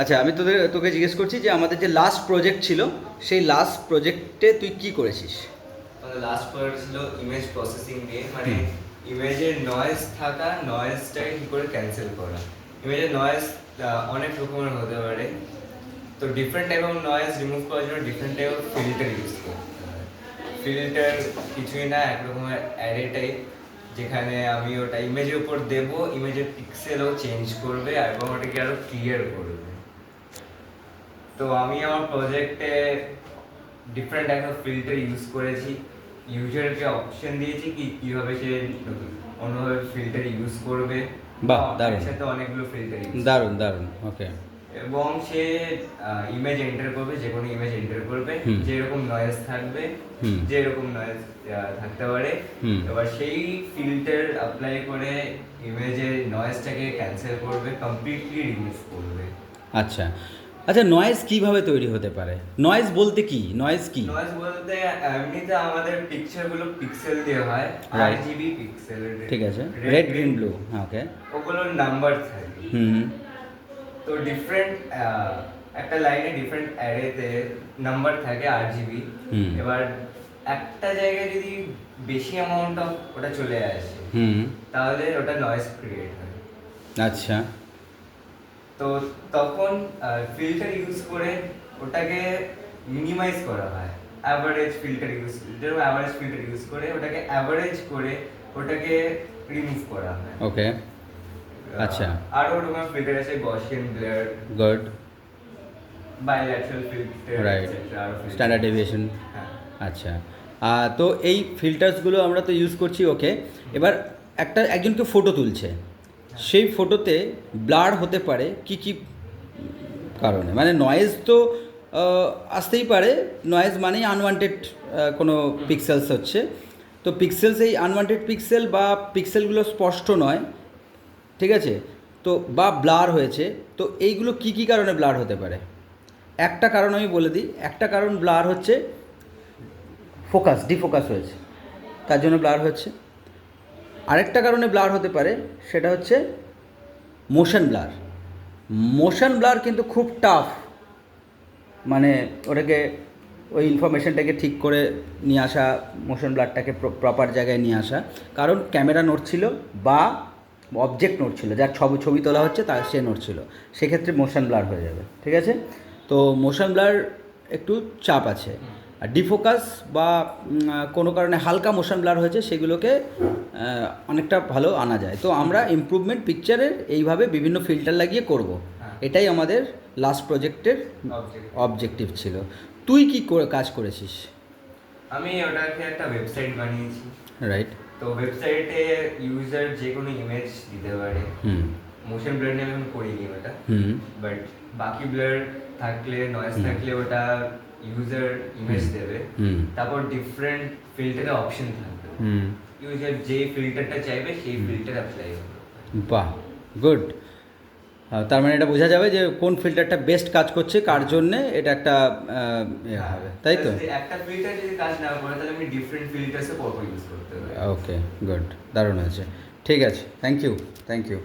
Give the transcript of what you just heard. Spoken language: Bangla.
আচ্ছা, আমি তোকে জিজ্ঞেস করছি যে আমাদের যে লাস্ট প্রজেক্ট ছিল সেই লাস্ট প্রজেক্টে তুই কি করেছিস? লাস্ট প্রজেক্ট ছিল ইমেজ প্রসেসিং নিয়ে, মানে হুম। ইমেজের নয়েজ থাকা নয়েজটাকে কি করে ক্যান্সেল করা। ইমেজের নয়েজ অনেক রকমের হতে পারে, তো different type of noise remove করার জন্য different type of filter use করতে হয়। ফিল্টার কিছুই না, এক রকমের অ্যারে টাইপ, যেখানে আমি ওটা ইমেজের উপর দেব, ইমেজের পিক্সেলও চেঞ্জ করবে এবং ওটাকে আরো ক্লিয়ার করবে। তো আমি আমার প্রজেক্টে different type of filter use করেছি। ইউজারকে অপশন দিয়েছি কি কিভাবে সে অন্যভাবে ফিল্টার ইউজ করবে। বাহ, দারুণ। একসাথে অনেকগুলো ফিল্টার ইউজ, দারুণ দারুণ। ওকে। এবং সে ইমেজ এন্টার করবে, যে কোনো ইমেজ এন্টার করবে, হুম। যেরকম নয়েজ থাকবে, হুম। যেরকম নয়েজ থাকতে পারে, হুম। এবার সেই ফিল্টার অ্যাপ্লাই করে ইমেজের নয়েজটাকে ক্যান্সেল করবে, কমপ্লিটলি রিমুভ করবে। আচ্ছা আচ্ছা, নয়েজ কিভাবে তৈরি হতে পারে? নয়েজ বলতে কি? নয়েজ কি? নয়েজ বলতে এমনিতে আমাদের পিকচারগুলো পিক্সেল দিয়ে হয়, Right. RGB pixel. ঠিক আছে, রেড গ্রিন ব্লু। হ্যাঁ, ওকে। ওগুলোর নাম্বার থাকে। হুম। তো ডিফারেন্ট একটা লাইনে ডিফারেন্ট অ্যারেতে নাম্বার থাকে RGB। হুম। এবার একটা জায়গায় যদি বেশি অ্যামাউন্ট অফ ওটা চলে আসে, হুম। তাহলে ওটা নয়েজ ক্রিয়েট হয়। আচ্ছা। তো তখন ফিল্টার ইউজ করে ওটাকে মিনিমাইজ করা হয়। অ্যাভারেজ ফিল্টার ইউজ, যেরকম অ্যাভারেজ ফিল্টার ইউজ করে ওটাকে অ্যাভারেজ করে ওটাকে রিমুভ করা হয়। ওকে। আচ্ছা। আরও ওরকম ফিল্টার আছে, Gaussian Blair, good. Bilateral filter, right. Standard deviation. হ্যাঁ। আচ্ছা। তো এই ফিল্টার্সগুলো আমরা তো ইউজ করছি, ওকে। এবার একজনকে ফটো তুলছে, সেই ফটোতে ব্লার হতে পারে কি কি কারণে? মানে নয়েজ তো আসতেই পারে, নয়েজ মানেই আনওয়ান্টেড কোনো পিক্সেলস হচ্ছে। তো পিক্সেলস, এই আনওয়ান্টেড পিক্সেল বা পিক্সেলগুলো স্পষ্ট নয়, ঠিক আছে, তো বা ব্লার হয়েছে, তো এইগুলো কি কি কারণে ব্লার হতে পারে? একটা কারণ আমি বলে দিই, একটা কারণ ব্লার হচ্ছে ডিফোকাস হয়েছে, তার জন্য ব্লার হচ্ছে। আরেকটা কারণে ব্লার হতে পারে, সেটা হচ্ছে মোশন ব্লার। মোশন ব্লার কিন্তু খুব টাফ, মানে ওটাকে ওই ইনফরমেশনটাকে ঠিক করে নিয়ে আসা, মোশন ব্লারটাকে প্রপার জায়গায় নিয়ে আসা, কারণ ক্যামেরা নড়ছিল বা অবজেক্ট নড়ছিল, যার ছবি তোলা হচ্ছে তার সে নড়ছিল, সেক্ষেত্রে মোশন ব্লার হয়ে যাবে, ঠিক আছে। তো মোশন ব্লার একটু চাপ আছে। আর ডিফোকাস বা কোনো কারণে হালকা মোশন ব্লার হয়েছে, সেগুলোকে অনেকটা ভালো আনা যায়। তো আমরা ইমপ্রুভমেন্ট পিকচারের এইভাবে বিভিন্ন ফিল্টার লাগিয়ে করব, এটাই আমাদের লাস্ট প্রজেক্টের অবজেক্টিভ ছিল। তুই কি করে কাজ করেছিস? আমি ওটাকে একটা ওয়েবসাইট বানিয়েছি। রাইট। তো ওয়েবসাইটে ইউজার যে কোনো ইমেজ দিতে পারে। হুম। মোশন ব্লার নিয়ে আমি করিনি ওটা, হুম। বাট বাকি ব্লার থাকলে, নয়েজ থাকলে ওটা ইউজার ইমেজ দেবে। হুম। তারপর ডিফারেন্ট ফিল্টারের অপশন থাকবে। হুম। ইউজার যে ফিল্টারটা চাইবে সেই ফিল্টার অ্যাপ্লাই হবে। বাহ, গুড। তার মানে এটা বোঝা যাবে যে কোন ফিল্টারটা বেস্ট কাজ করছে কার জন্যে, এটা একটা হবে, তাই তো? একটা ফিল্টার যদি কাজ না করে, তাহলে আমি ডিফারেন্ট ফিল্টার্সে পরপর ইউজ করতে পারি। ওকে, গুড, দারুণ হয়েছে। ঠিক আছে, থ্যাংক ইউ।